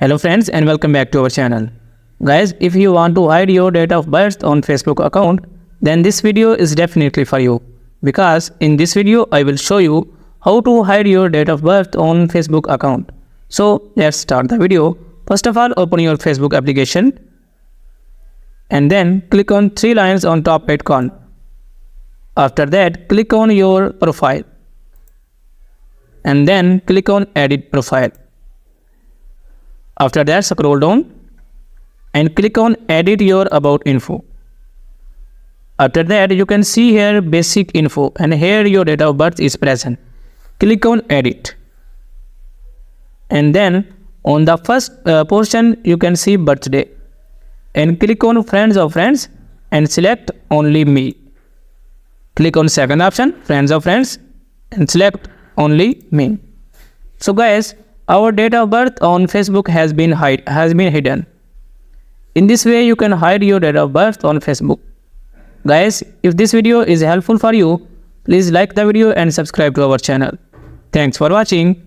Hello friends and welcome back to our channel. Guys, if you want to hide your date of birth on Facebook account, then this video is definitely for you. Because in this video, I will show you how to hide your date of birth on Facebook account. So let's start the video. First of all, open your Facebook application and then click on three lines on top right corner. After that, click on your profile and then click on edit profile. After that, scroll down and click on edit your about info. After that, you can see here basic info and here your date of birth is present. Click on edit. And then on the first portion, you can see birthday. And click on friends of friends and select only me. Click on second option, friends of friends, and select only me. So guys, our date of birth on Facebook has been hidden. In this way, you can hide your date of birth on Facebook. Guys, if this video is helpful for you, please like the video and subscribe to our channel. Thanks for watching.